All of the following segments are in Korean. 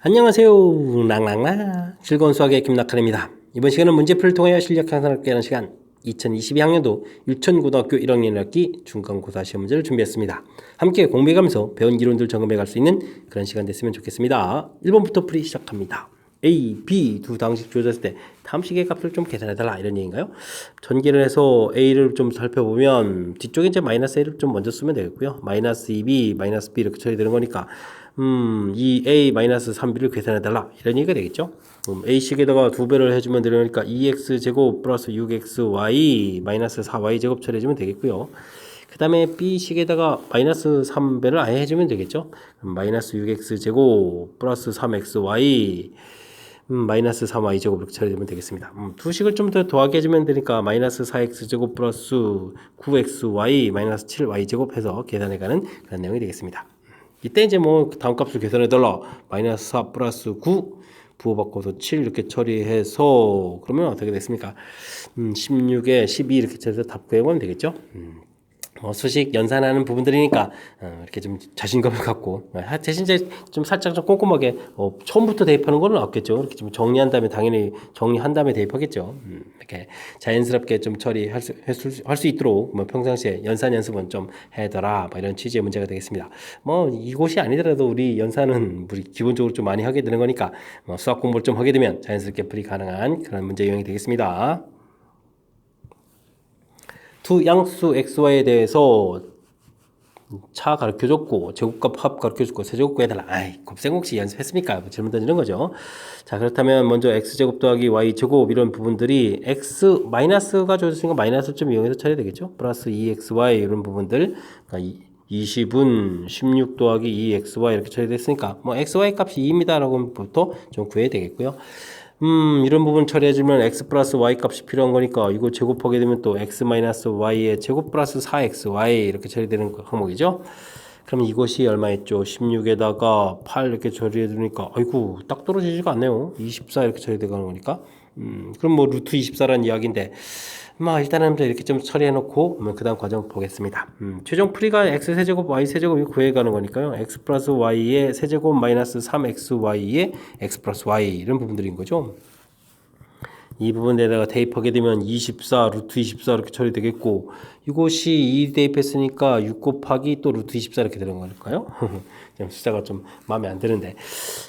안녕하세요. 랑랑랑 즐거운 수학의 김낙한입니다. 이번 시간은 문제풀이를 통하여 실력 향상을 얻게 하는 시간 2022학년도 율천고등학교 1학년 1학기 중간고사 시험 문제를 준비했습니다. 함께 공부해가면서 배운 이론들 점검해갈 수 있는 그런 시간 됐으면 좋겠습니다. 1번부터 풀이 시작합니다. A, B 두 당식 주어졌을 때 다음식의 값을 좀 계산해달라 이런 얘기인가요? 전개를 해서 A를 좀 살펴보면 뒤쪽에 이제 마이너스 A를 좀 먼저 쓰면 되겠고요. 마이너스 2B, 마이너스 B 이렇게 처리되는 거니까 이 A 마이너스 3B를 계산해달라 이런 얘기가 되겠죠. A식에다가 2배를 해주면 되니까 2X제곱 플러스 6XY 마이너스 4Y제곱 처리해주면 되겠고요. 그 다음에 B식에다가 마이너스 3배를 아예 해주면 되겠죠. 마이너스 6X제곱 플러스 3XY 마이너스 3y제곱 이렇게 처리되면 되겠습니다. 두 식을 좀 더 더하게 해주면 되니까 마이너스 4x제곱 플러스 9xy 마이너스 7y제곱 해서 계산해가는 그런 내용이 되겠습니다. 이때 이제 뭐 다음 값을 계산해달라. 마이너스 4 플러스 9 부호바꿔서 7 이렇게 처리해서 그러면 어떻게 됐습니까? 16에 12 이렇게 처리해서 답 구해보면 되겠죠? 수식 연산하는 부분들이니까 이렇게 좀 자신감을 갖고 대신 이제 좀 살짝 좀 꼼꼼하게 처음부터 대입하는 거는 없겠죠. 이렇게 좀 정리한 다음에 당연히 정리한 다음에 대입하겠죠. 이렇게 자연스럽게 좀 처리할 수 있도록 뭐 평상시에 연산 연습은 좀 해둬라 뭐 이런 취지의 문제가 되겠습니다. 뭐 이곳이 아니더라도 우리 연산은 우리 기본적으로 좀 많이 하게 되는 거니까 수학 공부를 좀 하게 되면 자연스럽게 풀이 가능한 그런 문제 유형이 되겠습니다. 두 양수 xy에 대해서 차 가르쳐줬고 제곱값 합 가르쳐줬고 세제곱 구해달라. 아이 곱셈 혹시 연습했습니까? 질문 던지는 거죠. 자 그렇다면 먼저 x제곱 더하기 y제곱 이런 부분들이 x 마이너스가 주어졌으니까 마이너스를 좀 이용해서 처리해야 되겠죠. 플러스 2xy 이런 부분들 그러니까 20은 16 더하기 2xy 이렇게 처리됐으니까 뭐 xy 값이 2입니다 라고부터 좀 구해야 되겠고요. 이런 부분 처리해주면 x 플러스 y 값이 필요한 거니까 이거 제곱하게 되면 또 x 마이너스 y의 제곱 플러스 4xy 이렇게 처리되는 항목이죠. 그럼 이것이 얼마였죠? 16에다가 8 이렇게 처리해주니까 아이고 딱 떨어지지가 않네요. 24 이렇게 처리되는 거니까. 그럼 뭐 루트 24라는 이야기인데 일단은 이렇게 좀 처리해놓고 그 다음 과정 보겠습니다. 최종 풀이가 x 세제곱 y 세제곱이 구해가는 거니까요. x 플러스 y의 세제곱 마이너스 3xy의 x 플러스 y 이런 부분들인 거죠. 이 부분에다가 대입하게 되면 24 루트 24 이렇게 처리되겠고 이것이 2 대입했으니까 6 곱하기 또 루트 24 이렇게 되는 걸까요? 숫자가 좀 마음에 안 드는데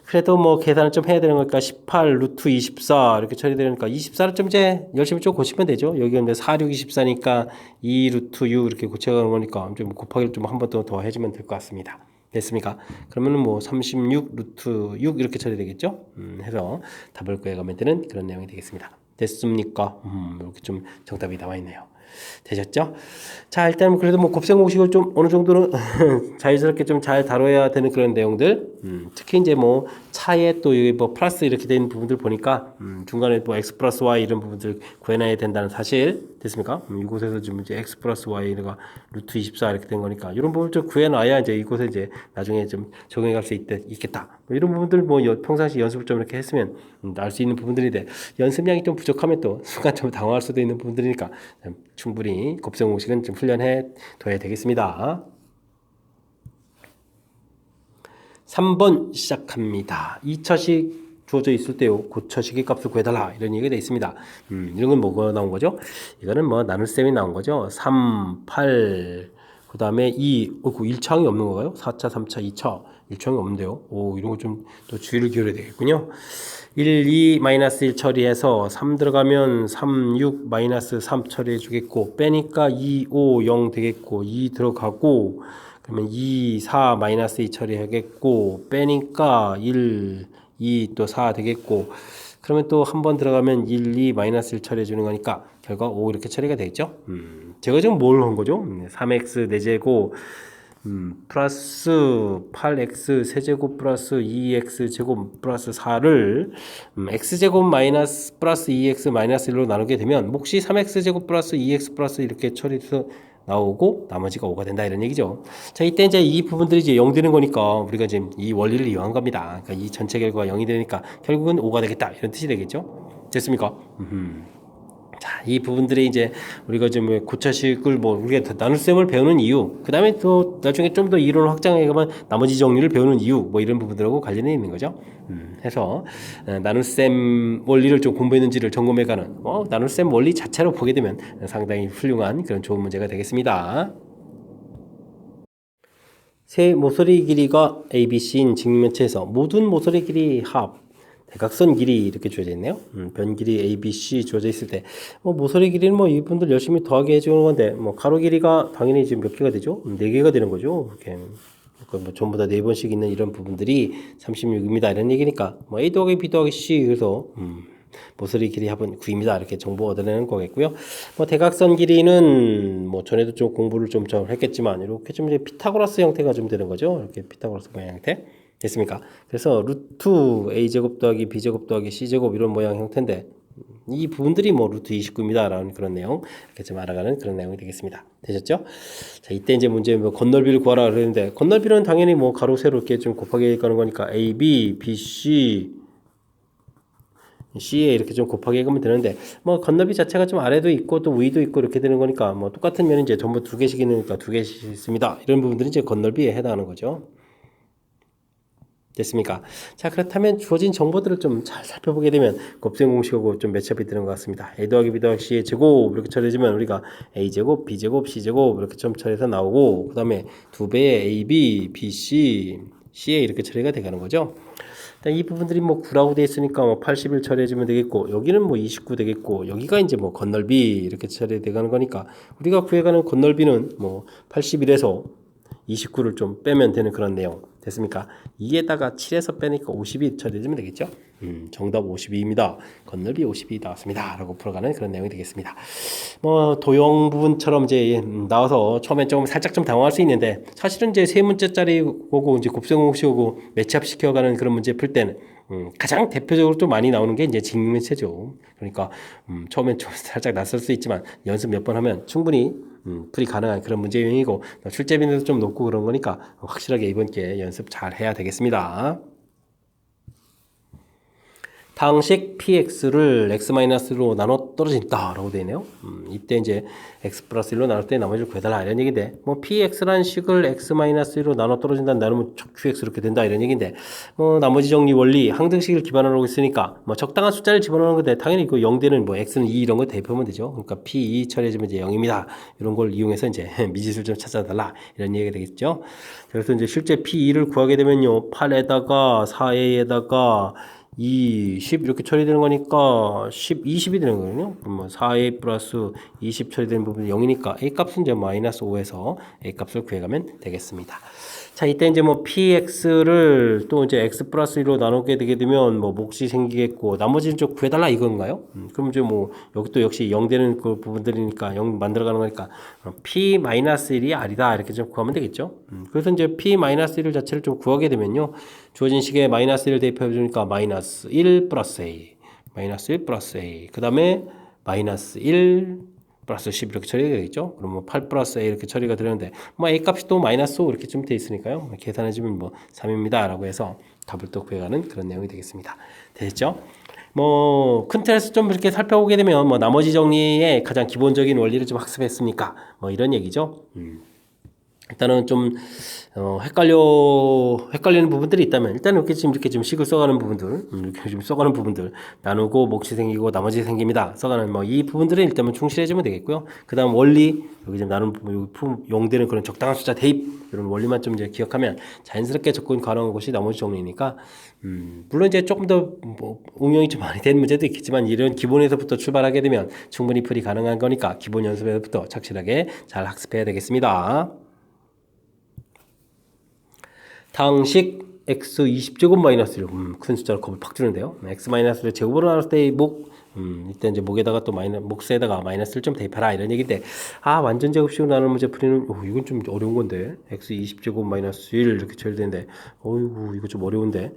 그래도 뭐 계산을 좀 해야 되는 거니까 18 루트 24 이렇게 처리되니까 24를 좀 이제 열심히 좀 고치면 되죠. 여기 근데 4, 6, 24니까 2 루트 6 이렇게 고쳐가는 거니까 좀 곱하기를 좀 한 번 더 해주면 될 것 같습니다. 됐습니까? 그러면은 뭐 36 루트 6 이렇게 처리되겠죠? 해서 답을 구해가면 되는 그런 내용이 되겠습니다. 됐습니까? 이렇게 좀 정답이 나와 있네요. 되셨죠? 자, 일단 그래도 뭐 곱셈 공식을 좀 어느 정도는 자연스럽게 좀 잘 다뤄야 되는 그런 내용들. 특히 이제 뭐 차에 또 여기 뭐 플러스 이렇게 된 부분들 보니까 중간에 뭐 x 플러스 y 이런 부분들 구해놔야 된다는 사실 됐습니까? 이곳에서 지금 이제 x 플러스 y가 루트 24 이렇게 된 거니까 이런 부분을 좀 구해놔야 이제 이곳에 이제 나중에 좀 적용해갈 수 있겠다. 뭐 이런 부분들 뭐 평상시 연습을 좀 이렇게 했으면 알 수 있는 부분들인데 연습량이 좀 부족하면 또 순간 좀 당황할 수도 있는 부분들이니까 충분히 곱셈 공식은 좀 훈련해 둬야 되겠습니다. 3번 시작합니다. 2차식 주어져 있을 때요. 고처식의 값을 구해달라 이런 얘기가 되어 있습니다. 이런 건 뭐가 나온 거죠? 이거는 뭐 나눗셈이 나온 거죠. 3, 8, 그 다음에 2, 1차항이 없는 건가요? 4차, 3차, 2차 1차항이 없는데요. 이런 거 좀 또 주의를 기울여야 되겠군요. 1, 2, 마이너스 1 처리해서 3 들어가면 3, 6, 마이너스 3 처리해 주겠고 빼니까 2, 5, 0 되겠고 2 들어가고 그러면 2, 4, 마이너스 2 처리하겠고 빼니까 1, 2, 또 4 되겠고 그러면 또 한 번 들어가면 1, 2, 마이너스 1 처리해 주는 거니까 결과 5 이렇게 처리가 되겠죠. 제가 지금 뭘 한 거죠? 3x 4제곱 플러스 8x 세제곱 플러스 2x 제곱 플러스 4를 x제곱 마이너스 플러스 2x 마이너스 1로 나누게 되면 몫이 3x 제곱 플러스 2x 플러스 이렇게 처리해서 나오고 나머지가 5가 된다 이런 얘기죠. 자, 이때 이제 이 부분들이 이제 0 되는 거니까 우리가 이제 이 원리를 이용한 겁니다. 그러니까 이 전체 결과가 0이 되니까 결국은 5가 되겠다 이런 뜻이 되겠죠. 됐습니까? 자, 이 부분들이 이제 우리가 좀 고차식을 뭐 우리가 나눗셈을 배우는 이유, 그 다음에 또 나중에 좀 더 이론을 확장해 가면 나머지 정리를 배우는 이유, 뭐 이런 부분들하고 관련이 있는 거죠. 해서 나눗셈 원리를 좀 공부했는지를 점검해가는 나눗셈 원리 자체로 보게 되면 상당히 훌륭한 그런 좋은 문제가 되겠습니다. 세 모서리 길이가 ABC인 직면체에서 모든 모서리 길이 합 대각선 길이 이렇게 주어져 있네요. 변 길이 ABC 주어져 있을 때 모서리 길이는 뭐 이분들 열심히 더하게 해주는 건데 가로 길이가 당연히 지금 몇 개가 되죠? 4개가 되는 거죠. 이렇게 뭐 전부 다 4번씩 있는 이런 부분들이 36입니다. 이런 얘기니까 A 더하기 B 더하기 C 그래서 모서리 길이 합은 9입니다. 이렇게 정보 얻어내는 거겠고요. 대각선 길이는 전에도 좀 공부를 좀 했겠지만 이렇게 좀 이제 피타고라스 형태가 좀 되는 거죠. 이렇게 피타고라스 모양 형태. 됐습니까? 그래서 루트 a제곱 더하기 b제곱 더하기 c제곱 이런 모양 형태인데 이 부분들이 루트 29입니다. 라는 그런 내용 이렇게 좀 알아가는 그런 내용이 되겠습니다. 되셨죠? 자, 이때 이제 문제 건널비를 구하라 그랬는데 건널비는 당연히 가로 세로 이렇게 좀 곱하기 가는 거니까 a, b, b, c C에 이렇게 좀 곱하기 하면 되는데 건너비 자체가 좀 아래도 있고 또 위도 있고 이렇게 되는 거니까 똑같은 면이 이제 전부 2개씩 있으니까 2개씩 있습니다. 이런 부분들이 이제 건널비에 해당하는 거죠. 됐습니까? 자, 그렇다면 주어진 정보들을 좀 잘 살펴보게 되면 곱셈 공식하고 좀 매치업이 되는 것 같습니다. a 더하기 b 더하기 c의 제곱 이렇게 처리해주면 우리가 a제곱, b제곱, c제곱 이렇게 좀 처리해서 나오고 그 다음에 2배의 ab, bc, c에 이렇게 처리가 되가는 거죠. 이 부분들이 9라고 되어 있으니까 81 처리해주면 되겠고 여기는 29 되겠고 여기가 이제 건널비 이렇게 처리돼가는 거니까 우리가 구해가는 건널비는 81에서 29를 좀 빼면 되는 그런 내용 됐습니까? 2에다가 7에서 빼니까 52 처리해주면 되겠죠? 정답 52입니다. 건널비 52 나왔습니다. 라고 풀어가는 그런 내용이 되겠습니다. 도형 부분처럼 이제 나와서 처음에 좀 살짝 좀 당황할 수 있는데 사실은 이제 세 문제짜리 오고 이제 곱셈 공식 오고 매치업 시켜가는 그런 문제 풀 때는 가장 대표적으로 좀 많이 나오는 게 이제 직면체죠. 그러니까 처음엔 좀 살짝 낯설 수 있지만 연습 몇 번 하면 충분히 풀이 가능한 그런 문제 유형이고 출제 빈도도 좀 높고 그런 거니까 확실하게 이번 기회에 연습 잘 해야 되겠습니다. 당식 px를 x-로 나눠 떨어진다 라고 되어 있네요. 이때 이제 x 플러스 1로 나눌 때 나머지를 구해달라 이런 얘기인데 px라는 식을 x-1로 나눠 떨어진다 나누면 qx 이렇게 된다 이런 얘기인데 나머지 정리 원리 항등식을 기반으로 하고 있으니까 적당한 숫자를 집어넣는 건데 당연히 그 0되는 x는 2 이런 거 대입하면 되죠. 그러니까 p2 처리해주면 이제 0입니다. 이런 걸 이용해서 이제 미지수를 좀 찾아달라 이런 얘기가 되겠죠. 그래서 이제 실제 p2를 구하게 되면요 8에다가 4a에다가 10 이렇게 처리되는 거니까 10, 20이 되는 거거든요. 그러면 4a 플러스 20 처리되는 부분이 0이니까 a 값은 이제 마이너스 5에서 a 값을 구해가면 되겠습니다. 자, 이때 이제 px를 또 이제 x 플러스 1로 나누게 되게 되면 몫이 생기겠고 나머지는 좀 구해달라 이건가요? 그럼 이제 여기 또 역시 0 되는 그 부분들이니까 0 만들어가는 거니까 p 마이너스 1이 r이다 이렇게 좀 구하면 되겠죠. 그래서 이제 p 마이너스 1 자체를 좀 구하게 되면요 주어진 식에 마이너스 1을 대입해 주니까 마이너스 1 플러스 a 마이너스 1 플러스 a 그 다음에 마이너스 1 플러스 10 이렇게 처리가 되겠죠. 그럼 8 플러스 a 이렇게 처리가 되는데 a 값이 또 마이너스 5 이렇게 좀 돼 있으니까요. 계산해주면 3입니다. 라고 해서 답을 또 구해가는 그런 내용이 되겠습니다. 됐죠? 큰 틀에서 좀 이렇게 살펴보게 되면 나머지 정리의 가장 기본적인 원리를 좀 학습했으니까 이런 얘기죠. 일단은 좀 헷갈리는 부분들이 있다면 일단 이렇게 좀 식을 써가는 부분들 이렇게 좀 써가는 부분들 나누고 몫이 생기고 나머지 생깁니다. 써가는 이 부분들은 일단은 충실해주면 되겠고요. 그 다음 원리 여기 좀 나누는 부분 용되는 그런 적당한 숫자 대입 이런 원리만 좀 이제 기억하면 자연스럽게 접근 가능한 것이 나머지 정리니까 물론 이제 조금 더 응용이 좀 많이 된 문제도 있겠지만 이런 기본에서부터 출발하게 되면 충분히 풀이 가능한 거니까 기본 연습에서부터 착실하게 잘 학습해야 되겠습니다. 당식 x 20제곱 마이너스 1 큰 숫자로 곱을 팍 주는데요. x 마이너스를 제곱으로 나눴을 때의 이때 이제 목에다가 또 몫에다가 마이너스를 좀 대입해라 이런 얘기인데 완전 제곱식으로 나누는 문제 풀이는 이건 좀 어려운 건데 x 20제곱 마이너스 1 이렇게 처리되는데 이거 좀 어려운데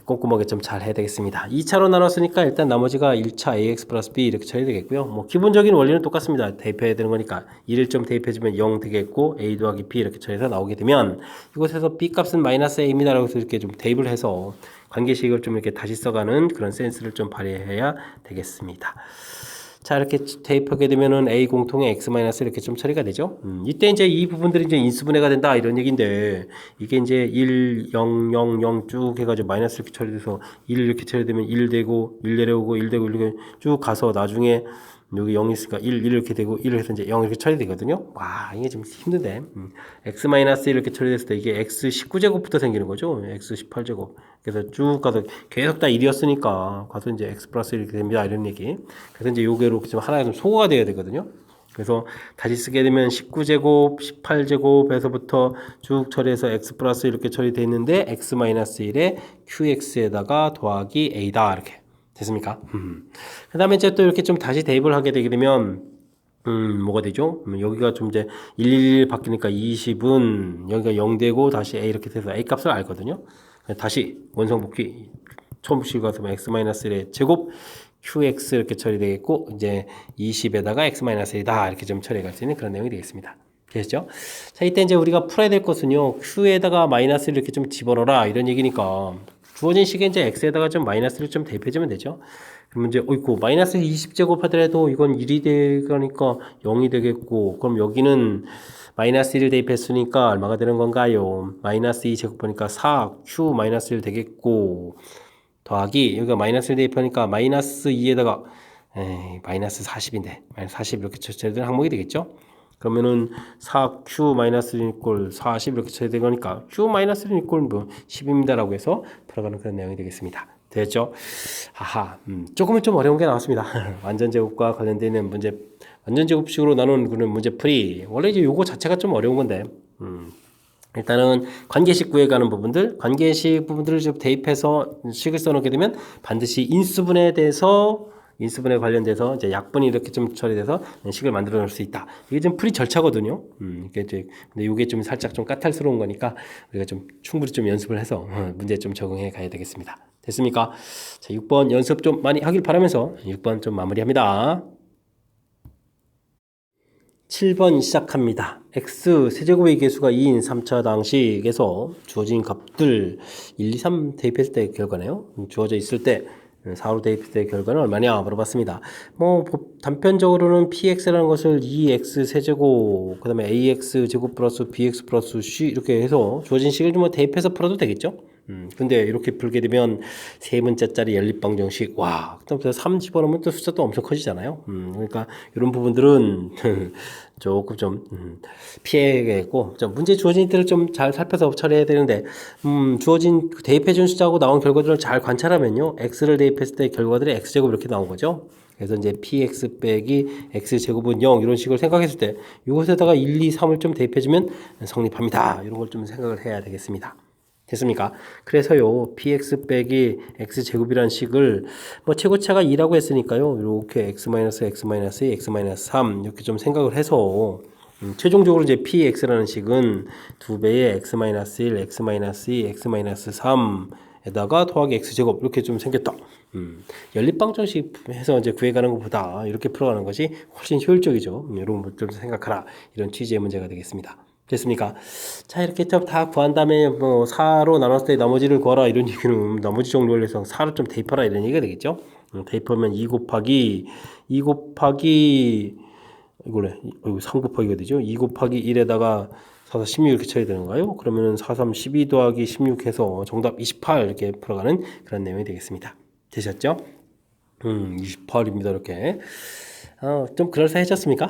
꼼꼼하게 좀 잘 해야 되겠습니다. 2차로 나눴으니까 일단 나머지가 1차 ax 플러스 b 이렇게 처리되겠고요. 기본적인 원리는 똑같습니다. 대입해야 되는 거니까 1을 좀 대입해주면 0 되겠고 a 더하기 b 이렇게 처리해서 나오게 되면 이곳에서 b 값은 마이너스 a입니다. 라고 해서 이렇게 좀 대입을 해서 관계식을 좀 이렇게 다시 써가는 그런 센스를 좀 발휘해야 되겠습니다. 자, 이렇게 대입하게 되면은 A 공통의 x 마이너스 이렇게 좀 처리가 되죠. 이때 이제 이 부분들이 이제 인수분해가 된다 이런 얘기인데 이게 이제 1, 0, 0, 0 쭉 해가지고 마이너스 이렇게 처리돼서 1 이렇게 처리되면 1 되고 1 내려오고 1 되고 이렇게 쭉 가서 나중에 여기 0이 있으니까 1 이렇게 되고 1 해서 이제 0 이렇게 처리되거든요. 와, 이게 좀 힘든데. x 마이너스 이렇게 처리됐을 때 이게 x 19제곱부터 생기는 거죠. x 18제곱. 그래서 쭉 가서 계속 다 1이었으니까 가서 이제 x 플러스 이렇게 됩니다. 이런 얘기. 그래서 이제 요게로 좀 하나가 좀 소거가 돼야 되거든요. 그래서 다시 쓰게 되면 19제곱, 18제곱에서부터 쭉 처리해서 x 플러스 이렇게 처리되어 있는데 x 마이너스 1에 qx에다가 더하기 a다 이렇게 됐습니까? 그 다음에 이제 또 이렇게 좀 다시 대입을 하게 되게 되면 뭐가 되죠? 여기가 좀 이제 111 바뀌니까 20은 여기가 0 되고 다시 a 이렇게 돼서 a 값을 알거든요. 다시 원성복귀 처음부터 가서 x-1의 제곱 qx 이렇게 처리되겠고 이제 20에다가 x-1이다 이렇게 좀 처리할 수 있는 그런 내용이 되겠습니다. 되셨죠? 자, 이때 이제 우리가 풀어야 될 것은요. q에다가 마이너스를 이렇게 좀 집어넣어라 이런 얘기니까 주어진 식에 이제 x에다가 좀 마이너스를 좀 대입해주면 되죠. 그러면 이제 어이구 마이너스 20제곱 하더라도 이건 1이 되니까 0이 되겠고 그럼 여기는 마이너스 1을 대입했으니까 얼마가 되는 건가요? 마이너스 2제곱 보니까 4q 마이너스 1 되겠고 더하기 여기가 마이너스 1 대입하니까 마이너스 2에다가 마이너스 40인데 마이너스 40 이렇게 처리되는 항목이 되겠죠? 그러면은 4q 마이너스 1 이꼴 40 이렇게 처리된 거니까 q 마이너스 1 이꼴 뭐 10입니다라고 해서 풀어가는 그런 내용이 되겠습니다. 됐죠? 하하, 조금은 좀 어려운 게 나왔습니다. 완전제곱과 관련되는 문제, 완전제곱식으로 나눈 그런 문제풀이. 원래 이제 요거 자체가 좀 어려운 건데, 일단은 관계식 구해가는 부분들, 관계식 부분들을 좀 대입해서 식을 써놓게 되면 반드시 인수분해에 대해서 인수분해 관련돼서 이제 약분이 이렇게 좀 처리돼서 식을 만들어 놓을 수 있다. 이게 좀 풀이 절차거든요. 이게 이제 근데 이게 좀 살짝 좀 까탈스러운 거니까 우리가 좀 충분히 좀 연습을 해서 문제 좀 적응해 가야 되겠습니다. 됐습니까? 자, 6번 연습 좀 많이 하길 바라면서 6번 좀 마무리합니다. 7번 시작합니다. x 세제곱의 개수가 2인 3차 방식에서 주어진 값들 1, 2, 3 대입했을 때 결과네요. 주어져 있을 때 4로 대입했을 때 결과는 얼마냐 물어봤습니다. 뭐 단편적으로는 px라는 것을 2x 세제곱 그 다음에 ax 제곱 플러스 bx 플러스 c 이렇게 해서 주어진 식을 좀 대입해서 풀어도 되겠죠. 근데 이렇게 풀게 되면 세 문자짜리 연립방정식 와 그다음부터 3 집어넣으면 또 숫자도 엄청 커지잖아요. 그러니까 이런 부분들은 조금 좀 피해야겠고 문제 주어진 때를 좀 잘 살펴서 처리해야 되는데 주어진 대입해준 숫자하고 나온 결과들을 잘 관찰하면요 x를 대입했을 때 결과들이 x제곱 이렇게 나온 거죠. 그래서 이제 px 빼기 x제곱은 0 이런 식으로 생각했을 때 이것에다가 1, 2, 3을 좀 대입해주면 성립합니다. 이런 걸 좀 생각을 해야 되겠습니다. 됐습니까? 그래서요 px 빼기 x제곱이라는 식을 뭐 최고차가 2라고 했으니까요 이렇게 x-x-2 x-3 이렇게 좀 생각을 해서 최종적으로 이제 px라는 식은 2배의 x-1 x-2 x-3에다가 더하기 x제곱 이렇게 좀 생겼다. 연립방정식 해서 이제 구해가는 것보다 이렇게 풀어가는 것이 훨씬 효율적이죠. 이런 것들을 생각하라 이런 취지의 문제가 되겠습니다. 됐습니까? 자 이렇게 다 구한 다음에 뭐 4로 나눴을 때 나머지를 구하라 이런 얘기는 나머지 정리를 해서 4를 좀 대입하라 이런 얘기가 되겠죠. 대입하면 2 곱하기 이거래 3 곱하기가 되죠. 2 곱하기 1에다가 4, 4, 16 이렇게 쳐야 되는 거예요. 그러면 4, 3, 12 더하기 16 해서 정답 28 이렇게 풀어가는 그런 내용이 되겠습니다. 되셨죠? 28입니다. 이렇게 좀 그럴싸해졌습니까?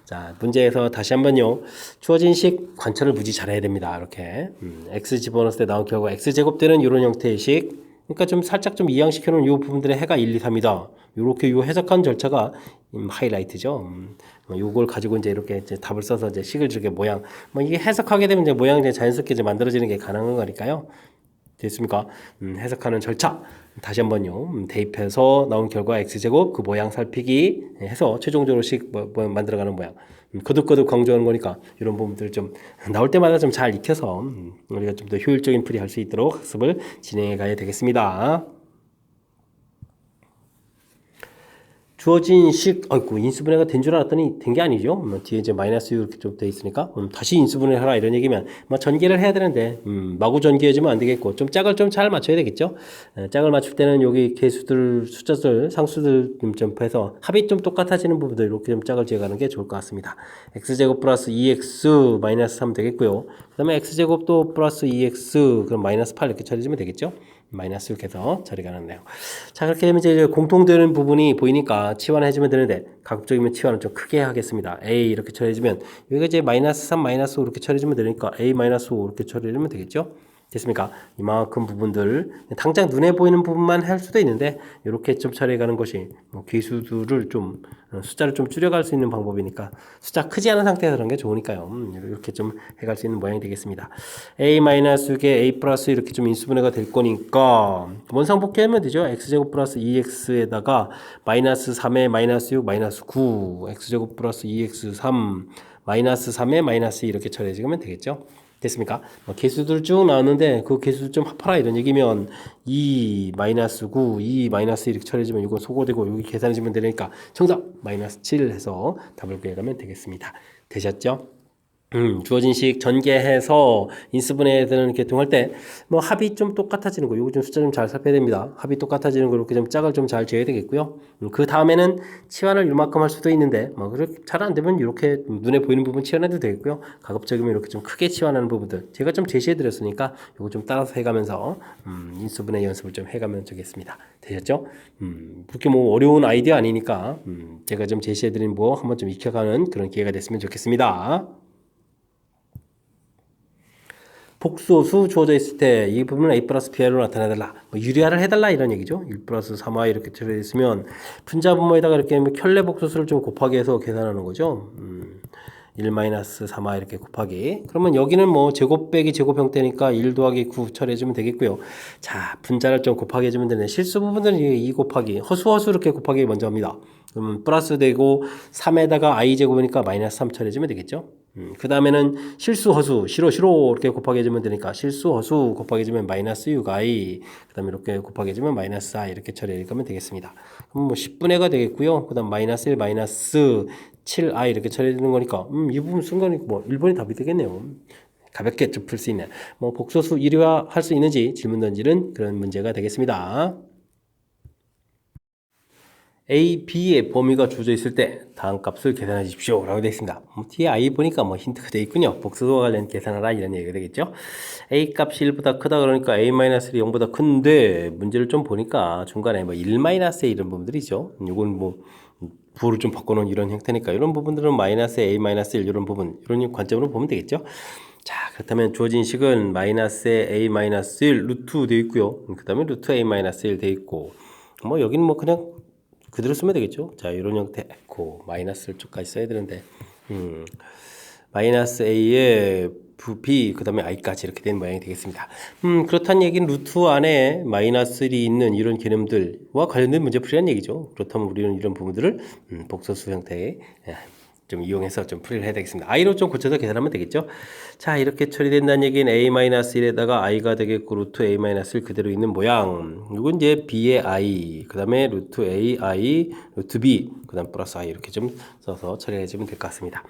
자, 문제에서 다시 한번요. 주어진 식 관찰을 무지 잘해야 됩니다. 이렇게 x 집어넣었을 때 나온 결과 x제곱되는 이런 형태의 식. 그러니까 좀 살짝 좀 이양시켜 놓은 이 부분들의 해가 1, 2, 3이다. 이렇게 요 해석한 절차가 하이라이트죠. 요걸 가지고 이제 이렇게 이제 답을 써서 이제 식을 주게 모양. 뭐 이게 해석하게 되면 이제 모양이 이제 자연스럽게 이제 만들어지는 게 가능한 거니까요. 됐습니까? 해석하는 절차 다시 한번요. 대입해서 나온 결과 x제곱 그 모양 살피기 해서 최종적으로 식 만들어가는 모양 거듭거듭 강조하는 거니까 이런 부분들 좀 나올 때마다 좀 잘 익혀서 우리가 좀 더 효율적인 풀이 할 수 있도록 학습을 진행해 가야 되겠습니다. 주어진 식, 아이고, 인수분해가 된 줄 알았더니 된 게 아니죠. 뒤에 이제 마이너스 U 이렇게 좀 돼 있으니까, 다시 인수분해하라 이런 얘기면, 전개를 해야 되는데, 마구 전개해주면 안 되겠고, 좀 짝을 좀 잘 맞춰야 되겠죠. 짝을 맞출 때는 여기 개수들, 숫자들, 상수들 좀 해서 합이 좀 똑같아지는 부분들 이렇게 좀 짝을 지어가는 게 좋을 것 같습니다. x제곱 플러스 2x 마이너스 3 되겠고요. 그 다음에 x제곱도 플러스 2x, 그럼 마이너스 8 이렇게 처리해주면 되겠죠. 마이너스 이렇게 해서 처리가 나네요. 자, 그렇게 되면 이제 공통되는 부분이 보이니까 치환해주면 되는데, 가급적이면 치환을 좀 크게 하겠습니다. a 이렇게 처리해주면, 여기가 이제 마이너스 3, 마이너스 5 이렇게 처리해주면 되니까, a 마이너스 5 이렇게 처리해주면 되겠죠? 됐습니까? 이만큼 부분들, 당장 눈에 보이는 부분만 할 수도 있는데, 이렇게 좀 처리해가는 것이, 개수들을 좀, 숫자를 좀 줄여갈 수 있는 방법이니까, 숫자 크지 않은 상태에서 그런 게 좋으니까요. 이렇게 좀 해갈 수 있는 모양이 되겠습니다. a-6에 a 플러스 이렇게 좀 인수분해가 될 거니까, 원상복귀하면 되죠. x제곱 플러스 2x에다가 마이너스 3에 마이너스 6, 마이너스 9, x제곱 플러스 2x3, 마이너스 3에 마이너스 2 이렇게 처리해주면 되겠죠. 됐습니까? 개수들 쭉 나왔는데 그 개수 좀 합하라 이런 얘기면 2 마이너스 9, 2 마이너스 이렇게 처리해주면 이건 소거되고 여기 계산해주면 되니까 정답 마이너스 7 해서 답을 구해가면 되겠습니다. 되셨죠? 주어진 식 전개해서 인수분해되는 계통할 때 합이 좀 똑같아지는 거 요거 좀 숫자 좀 잘 살펴야 됩니다. 합이 똑같아지는 거 이렇게 좀 짝을 좀 잘 지어야 되겠고요. 그 다음에는 치환을 이만큼 할 수도 있는데 그렇게 잘 안 되면 이렇게 눈에 보이는 부분 치환해도 되겠고요. 가급적이면 이렇게 좀 크게 치환하는 부분들 제가 좀 제시해 드렸으니까 요거 좀 따라서 해가면서 인수분해 연습을 좀 해가면 되겠습니다. 되셨죠? 그렇게 어려운 아이디어 아니니까 제가 좀 제시해 드린 거 한번 좀 익혀가는 그런 기회가 됐으면 좋겠습니다. 복소수 주어져 있을 때 이 부분은 a 플러스 b로 나타내달라. 유리화를 해달라 이런 얘기죠. 1 플러스 3y 이렇게 들어있으면 분자분모에다가 이렇게 켤레 복소수를 좀 곱하기 해서 계산하는 거죠. 1 마이너스 3y 이렇게 곱하기. 그러면 여기는 제곱 빼기 제곱 형태니까 1 더하기 9 처리해주면 되겠고요. 자, 분자를 좀 곱하기 해주면 되네. 실수 부분들은 2 곱하기 허수 이렇게 곱하기 먼저 합니다. 그러면 플러스 되고 3에다가 i 제곱이니까 마이너스 3 처리해주면 되겠죠. 그 다음에는 실수 허수 시로 이렇게 곱하기 해주면 되니까 실수 허수 곱하기 해주면 마이너스 6i 그 다음에 이렇게 곱하기 해주면 마이너스 4 이렇게 처리하면 되겠습니다. 그럼 10분의 가 되겠고요. 그 다음 마이너스 1 마이너스 7i 이렇게 처리되는 거니까 이 부분 쓴 거니까 1번이 답이 되겠네요. 가볍게 좀 풀 수 있는 복소수 1위화 할 수 있는지 질문 던지는 그런 문제가 되겠습니다. A, B의 범위가 주어져 있을 때 다음 값을 계산해 주십시오 라고 되어 있습니다. 뒤에 I 보니까 힌트가 되어 있군요. 복수와 관련 계산하라 이런 얘기가 되겠죠. A 값이 1보다 크다 그러니까 A-1이 0보다 큰데 문제를 좀 보니까 중간에 1-A 이런 부분들이죠. 이건 부호를 좀 바꿔놓은 이런 형태니까 이런 부분들은 마이너스 A-1 이런 부분 이런 관점으로 보면 되겠죠. 자, 그렇다면 주어진 식은 마이너스 A-1 루트 되어 있고요. 그 다음에 루트 A-1 되어 있고 여기는 그냥 그대로 쓰면 되겠죠. 자, 이런 형태 마이너스를 쭉까지 써야 되는데 마이너스 a에 b 그 다음에 i까지 이렇게 된 모양이 되겠습니다. 그렇다는 얘기는 루트 안에 마이너스 1이 있는 이런 개념들과 관련된 문제풀이라는 얘기죠. 그렇다면 우리는 이런 부분들을 복소수 형태에 좀 이용해서 좀 풀이를 해야 되겠습니다. i로 좀 고쳐서 계산하면 되겠죠. 자, 이렇게 처리된다는 얘기는 a-1에다가 i가 되겠고 루트 a-1 그대로 있는 모양. 이건 이제 b의 i, 그 다음에 루트 a, i, 루트 b, 그 다음 플러스 i 이렇게 좀 써서 처리해주면 될 것 같습니다.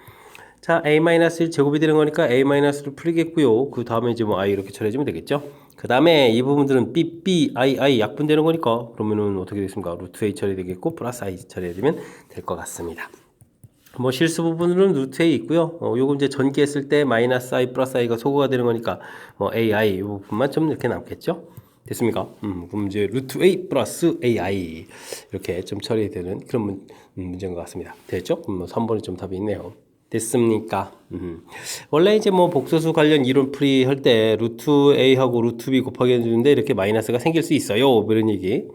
자, a-1 제곱이 되는 거니까 a-를 풀리겠고요. 그 다음에 이제 i 이렇게 처리해주면 되겠죠. 그 다음에 이 부분들은 b, i 약분되는 거니까 그러면은 어떻게 되겠습니까? 루트 a 처리되겠고 플러스 i 처리해주면 될 것 같습니다. 실수 부분은 루트 a 있고요. 요거 이제 전개했을 때 마이너스 i 플러스 i가 소거가 되는 거니까 ai 이 부분만 좀 이렇게 남겠죠. 됐습니까? 그럼 이제 루트 a 플러스 ai 이렇게 좀 처리되는 그런 문제인 것 같습니다. 됐죠? 3번이 좀 답이 있네요. 됐습니까? 원래 이제 복소수 관련 이론 풀이 할 때 루트 a하고 루트 b 곱하기 해주는데 이렇게 마이너스가 생길 수 있어요. 이런 얘기.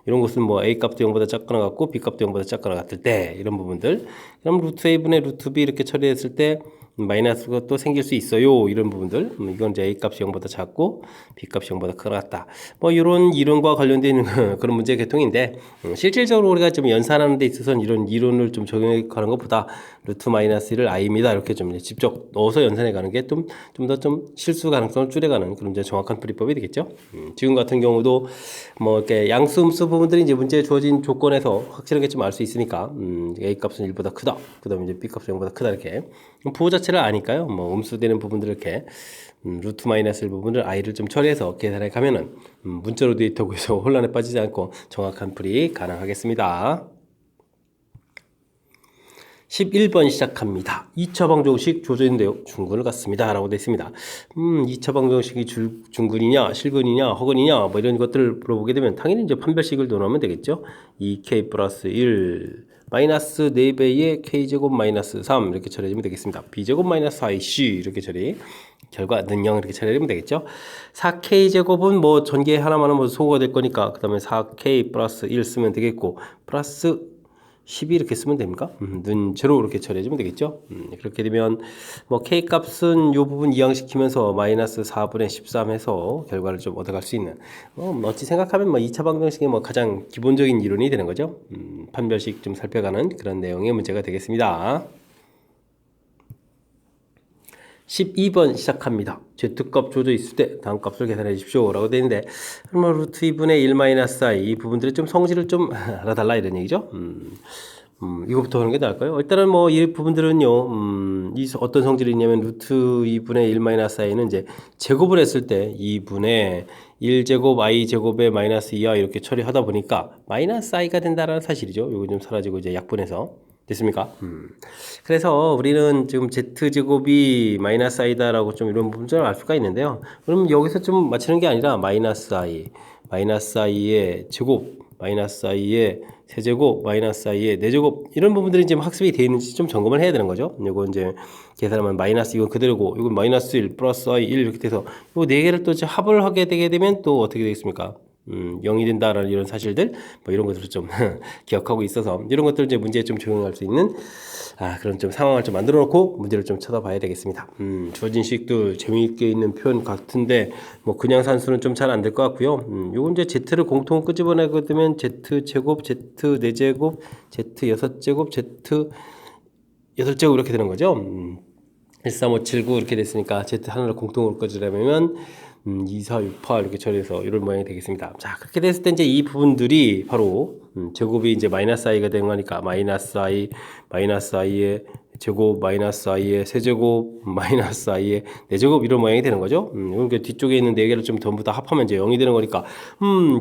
이런 것은 a 값도 0보다 작거나 같고 b 값도 0보다 작거나 같을 때 이런 부분들. 그럼 루트 a분의 루트 b 이렇게 처리했을 때 마이너스가 또 생길 수 있어요. 이런 부분들. 이건 이제 A값이 0보다 작고 B값이 0보다 크다. 뭐 이런 이론과 관련된 그런 문제 계통인데 실질적으로 우리가 좀 연산하는 데 있어서는 이런 이론을 좀 적용해 가는 것보다 루트 마이너스 1을 I입니다. 이렇게 좀 직접 넣어서 연산해 가는 게 좀 더 좀 실수 가능성을 줄여가는 그런 이제 정확한 풀이법이 되겠죠. 지금 같은 경우도 뭐 이렇게 양수 음수 부분들이 이제 문제에 주어진 조건에서 확실하게 좀 알 수 있으니까 A값은 1보다 크다. 그다음에 이제 B값은 0보다 크다 이렇게 부호 자체를 아니까요. 뭐 음수되는 부분들을 이렇게 루트 마이너스 1 부분을 I를 좀 처리해서 계산해 가면은 문자로 데이터 구해서 혼란에 빠지지 않고 정확한 풀이 가능하겠습니다. 11번 시작합니다. 2차 방정식 조조인데요. 중근을 갖습니다. 라고 되어 있습니다. 2차 방정식이 중근이냐, 실근이냐, 허근이냐, 뭐 이런 것들을 물어보게 되면 당연히 이제 판별식을 넣어놓으면 되겠죠. 2k 플러스 1, 마이너스 4배의 k제곱 마이너스 3 이렇게 처리해주면 되겠습니다. b제곱 마이너스 4ac 이렇게 처리. 결과는 0 이렇게 처리하면 되겠죠. 4k제곱은 뭐 전개 하나만은 뭐 소거가 될 거니까 그 다음에 4k 플러스 1 쓰면 되겠고 플러스 12 이렇게 쓰면 됩니까? 는 제로 이렇게 처리해주면 되겠죠. 그렇게 되면 뭐 k 값은 이 부분 이항시키면서 마이너스 4분의 13 해서 결과를 좀 얻어갈 수 있는 어찌 생각하면 뭐 2차 방정식의 뭐 가장 기본적인 이론이 되는 거죠. 판별식 좀 살펴가는 그런 내용의 문제가 되겠습니다. 12번 시작합니다. Z값 조져 있을 때 다음 값을 계산해 주십시오. 라고 되어 있는데, 뭐, 루트 2분의 1 마이너스 I, 이 부분들의 좀 성질을 좀 알아달라 이런 얘기죠. 이거부터 하는 게 나을까요? 일단은 뭐, 이 부분들은요, 이 어떤 성질이 있냐면, 루트 2분의 1 마이너스 I는 이제 제곱을 했을 때 2분의 1제곱 I 제곱에 마이너스 2I 이렇게 처리하다 보니까 마이너스 I가 된다라는 사실이죠. 이거 좀 사라지고 이제 약분해서. 됐습니까? 그래서 우리는 지금 z제곱이 마이너스 i다라고 좀 이런 부분을 알 수가 있는데요. 그럼 여기서 좀 맞추는 게 아니라 마이너스 i의 제곱, 마이너스 i의 세제곱, 마이너스 i의 네제곱 이런 부분들이 지금 학습이 되어 있는지 좀 점검을 해야 되는 거죠. 이거 이제 계산하면 마이너스 이건 그대로고 이건 마이너스 1 플러스 i 1 이렇게 돼서 이 네 개를 또 합을 하게 되게 되면 또 어떻게 되겠습니까? 0이 된다라는 이런 사실들, 뭐 이런 것들을 좀 기억하고 있어서 이런 것들을 이제 문제에 좀 적용할 수 있는 그런 좀 상황을 좀 만들어 놓고 문제를 좀 쳐다봐야 되겠습니다. 주어진 식도 재미있게 있는 표현 같은데 뭐 그냥 산수는 좀 잘 안 될 것 같고요. 요건 이제 z를 공통 끄집어내게 되면 z 제곱, z 4제곱, z 6제곱, z 8제곱 이렇게 되는 거죠. 13579 이렇게 됐으니까 z 하나를 공통으로 끄집어내면 2, 4, 6, 8 이렇게 처리해서 이런 모양이 되겠습니다. 자, 그렇게 됐을 때 이제 이 부분들이 바로 제곱이 이제 마이너스 i가 되는 거니까 마이너스 i의 제곱, 마이너스 i의 세제곱, 마이너스 i의 네제곱 이런 모양이 되는 거죠. 그러니까 뒤쪽에 있는 네 개를 좀 전부 다 합하면 이제 0이 되는 거니까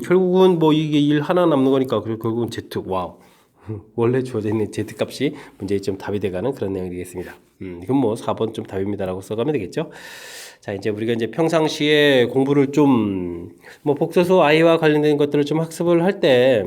결국은 뭐 이게 1 하나 남는 거니까 결국은 z 와우. 원래 주어져 있는 z값이 문제의 좀 답이 돼가는 그런 내용이 되겠습니다. 이건 뭐 4번 좀 답입니다라고 써가면 되겠죠. 자, 이제 우리가 이제 평상시에 공부를 좀 뭐 복소수 i와 관련된 것들을 좀 학습을 할 때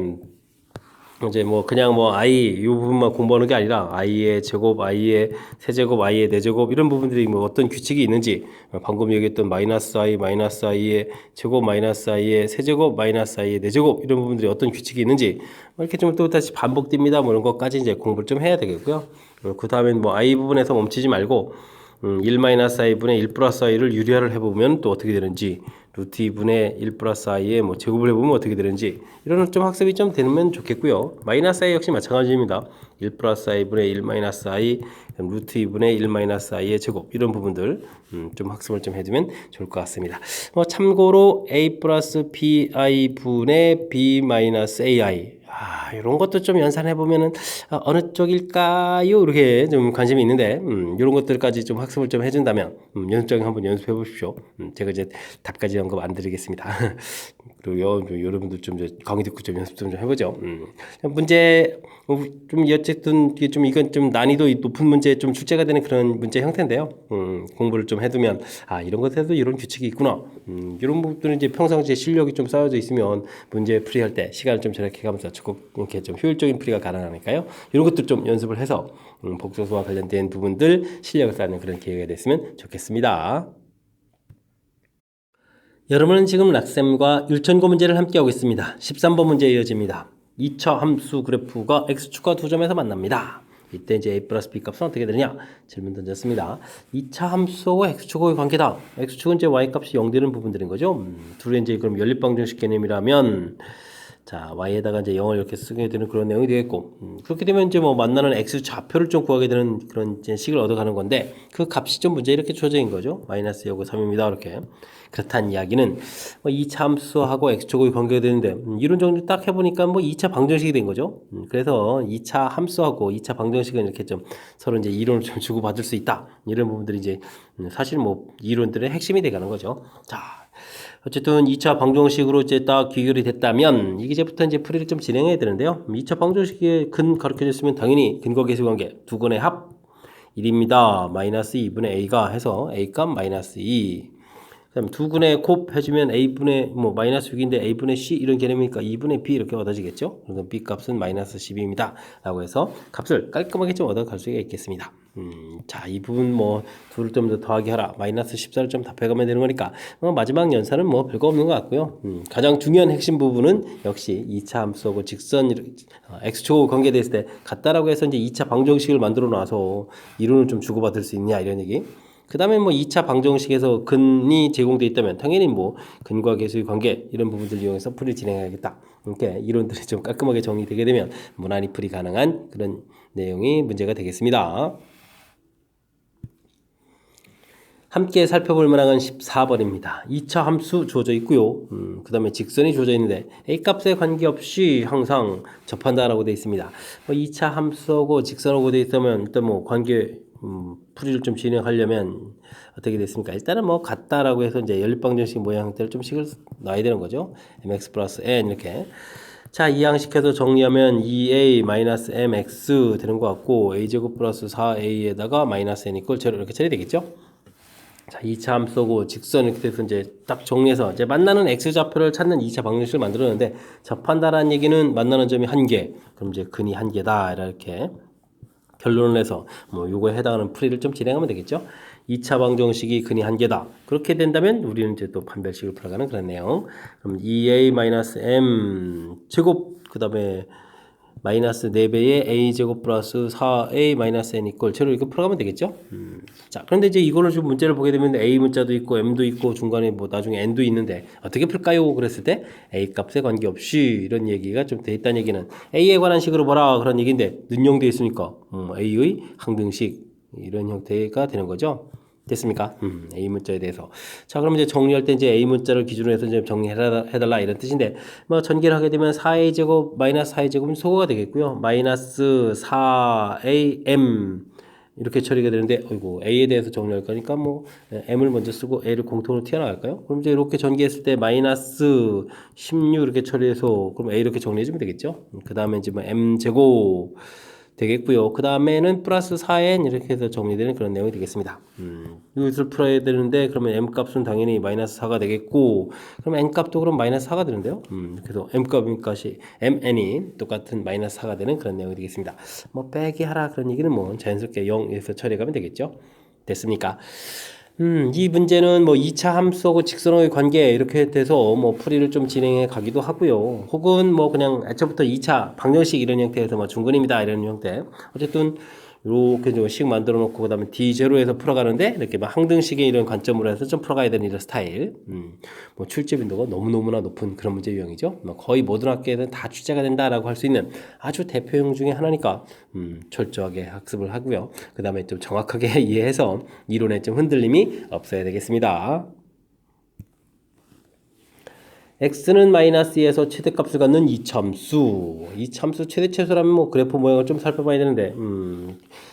이제 뭐 그냥 뭐 i 이 부분만 공부하는 게 아니라 i의 제곱, i의 세제곱, i의 네제곱 이런 부분들이 뭐 어떤 규칙이 있는지 방금 얘기했던 마이너스 i의 제곱, 마이너스 i의 세제곱, 마이너스 i의 네제곱 이런 부분들이 어떤 규칙이 있는지 이렇게 좀 또 다시 반복됩니다. 뭐 이런 것까지 이제 공부를 좀 해야 되겠고요. 그 다음엔 뭐 i 부분에서 멈추지 말고 1-i분의 1 플러스 i를 유리화를 해보면 또 어떻게 되는지 루트 2분의 1 플러스 i의 뭐 제곱을 해보면 어떻게 되는지 이런 좀 학습이 좀 되면 좋겠고요. 마이너스 i 역시 마찬가지입니다. 1 플러스 i분의 1 마이너스 i 루트 2분의 1 마이너스 i의 제곱 이런 부분들 좀 학습을 좀 해두면 좋을 것 같습니다. 참고로 a 플러스 bi 분의 b 마이너스 ai 이런 것도 좀 연산해 보면은 어느 쪽일까요? 이렇게 좀 관심이 있는데 이런 것들까지 좀 학습을 좀 해준다면 연습장에 한번 연습해 보십시오. 제가 이제 답까지 언급 안 드리겠습니다. 그리고 여러분들 좀 강의 듣고 좀 연습 좀 해보죠. 문제 좀 어쨌든 좀 이건 좀 난이도 높은 문제 좀 출제가 되는 그런 문제 형태인데요. 공부를 좀 해두면 이런 것에도 이런 규칙이 있구나. 이런 부분들은 이제 평상시에 실력이 좀 쌓여져 있으면 문제 풀이할 때 시간을 좀 절약해 가면서 이렇게 좀 효율적인 풀이가 가능하니까요. 이런 것들 좀 연습을 해서 복소수와 관련된 부분들 실력을 쌓는 그런 기회가 됐으면 좋겠습니다. 여러분은 지금 락쌤과 율천고 문제를 함께하고 있습니다. 13번 문제 이어집니다. 2차 함수 그래프가 x축과 두 점에서 만납니다. 이때 이제 a 플러스 b 값은 어떻게 되느냐 질문 던졌습니다. 2차 함수하고 x축의 관계다. x축은 이제 y 값이 0 되는 부분들인 거죠. 둘이 이제 그럼 연립방정식 개념이라면 자, y에다가 이제 0을 이렇게 쓰게 되는 그런 내용이 되겠고, 그렇게 되면 이제 뭐 만나는 x 좌표를 좀 구하게 되는 그런 이제 식을 얻어가는 건데, 그 값이 좀 문제 이렇게 주어진 거죠. 마이너스 요거 3입니다. 이렇게. 그렇다는 이야기는 뭐 2차 함수하고 x축의 관계가 되는데, 이론 정리 딱 해보니까 뭐 2차 방정식이 된 거죠. 그래서 2차 함수하고 2차 방정식은 이렇게 좀 서로 이제 이론을 좀 주고받을 수 있다. 이런 부분들이 이제 사실 뭐 이론들의 핵심이 돼가는 거죠. 자. 어쨌든 2차 방정식으로 이제 딱 귀결이 됐다면 이제부터 이제 풀이를 좀 진행해야 되는데요. 2차 방정식의 근 가르쳐졌으면 당연히 근거 계수 관계 두 근의 합 1입니다. 마이너스 2분의 a가 해서 a 값 마이너스 2. 그다음 두 근의 곱 해주면 a분의 뭐 마이너스 6인데 a분의 c 이런 개념이니까 2분의 b 이렇게 얻어지겠죠. 그래서 b 값은 마이너스 10입니다. 라고 해서 값을 깔끔하게 좀 얻어갈 수가 있겠습니다. 자, 이 부분 뭐 둘을 좀 더 더하기 하라. 마이너스 14를 좀 답해가면 되는 거니까 마지막 연산은 뭐 별거 없는 것 같고요. 가장 중요한 핵심 부분은 역시 2차 함수하고 직선 x축하고 관계됐을 때 같다라고 해서 이제 2차 방정식을 만들어 놔서 이론을 좀 주고받을 수 있냐 이런 얘기. 그 다음에 뭐 2차 방정식에서 근이 제공되어 있다면 당연히 뭐 근과 계수의 관계 이런 부분들을 이용해서 풀이 진행해야겠다. 이렇게 이론들이 좀 깔끔하게 정리되게 되면 무난히 풀이 가능한 그런 내용이 문제가 되겠습니다. 함께 살펴볼 만한 건 14번입니다. 2차 함수 주어져 있고요. 그 다음에 직선이 주어져 있는데 A값에 관계없이 항상 접한다라고 되어 있습니다. 2차 함수하고 직선하고 되어 있다면 일단 뭐 관계 풀이를 좀 진행하려면 어떻게 됐습니까? 일단은 뭐 같다라고 해서 이제 연립방정식 모양 형태를 좀 식을 놔야 되는 거죠. mx 플러스 n 이렇게. 자, 이 양식해서 정리하면 2a-mx 되는 것 같고 a제곱 플러스 4a에다가 마이너스 n 이퀄 0 이렇게 처리되겠죠? 자, 2차 함수고 직선 이렇게 돼서 이제 딱 정리해서 이제 만나는 x좌표를 찾는 2차 방정식을 만들었는데 접한다라는 얘기는 만나는 점이 한 개. 그럼 이제 근이 한 개다. 이렇게 결론을 내서 뭐 요거에 해당하는 풀이를 좀 진행하면 되겠죠. 2차 방정식이 근이 한 개다. 그렇게 된다면 우리는 이제 또 판별식을 풀어가는 그런 내용. 그럼 2a-m 제곱 그다음에 마이너스 4배의 a제곱 플러스 4a 마이너스 n 이퀄 0로 이렇게 풀어가면 되겠죠. 자, 그런데 이제 이거를 좀 문제를 보게 되면 a 문자도 있고 m도 있고 중간에 뭐 나중에 n도 있는데 어떻게 풀까요? 그랬을 때 a 값에 관계없이 이런 얘기가 좀 돼 있다는 얘기는 a에 관한 식으로 뭐라 그런 얘기인데 능용되어 있으니까 a의 항등식 이런 형태가 되는 거죠. 됐습니까? A 문자에 대해서. 자, 그럼 이제 정리할 때 이제 A 문자를 기준으로 해서 이제 정리해달라 이런 뜻인데, 뭐 전개를 하게 되면 4A 제곱 마이너스 4A 제곱은 소거가 되겠고요. 마이너스 4AM 이렇게 처리가 되는데, 어이구, A에 대해서 정리할 거니까 뭐 M을 먼저 쓰고 A를 공통으로 튀어나갈까요? 그럼 이제 이렇게 전개했을 때 마이너스 16 이렇게 처리해서 그럼 A 이렇게 정리해주면 되겠죠? 그 다음에 이제 뭐 M 제곱 되겠고요. 그 다음에는 플러스 4n 이렇게 해서 정리되는 그런 내용이 되겠습니다. 이것을 풀어야 되는데 그러면 m 값은 당연히 마이너스 4가 되겠고 그럼 n 값도 그럼 마이너스 4가 되는데요. 그래서 m 값이 mn이 똑같은 마이너스 4가 되는 그런 내용이 되겠습니다. 뭐 빼기 하라 그런 얘기는 뭐 자연스럽게 0에서 처리가면 되겠죠. 됐습니까? 이 문제는 뭐 2차 함수하고 직선의 관계 이렇게 돼서 뭐 풀이를 좀 진행해 가기도 하고요. 혹은 뭐 그냥 애초부터 2차 방정식 이런 형태에서 뭐 중근입니다 이런 형태. 어쨌든 이렇게 좀 식 만들어 놓고 그다음에 D0에서 풀어가는데 이렇게 막 항등식의 이런 관점으로 해서 좀 풀어가야 되는 이런 스타일. 뭐 출제 빈도가 너무너무나 높은 그런 문제 유형이죠. 뭐 거의 모든 학교에는 다 출제가 된다라고 할 수 있는 아주 대표형 중에 하나니까 철저하게 학습을 하고요. 그다음에 좀 정확하게 이해해서 이론에 좀 흔들림이 없어야 되겠습니다. x는 마이너스 2에서 최대값을 갖는 이참수. 이참수 최대최소라면 뭐 그래프 모양을 좀 살펴봐야 되는데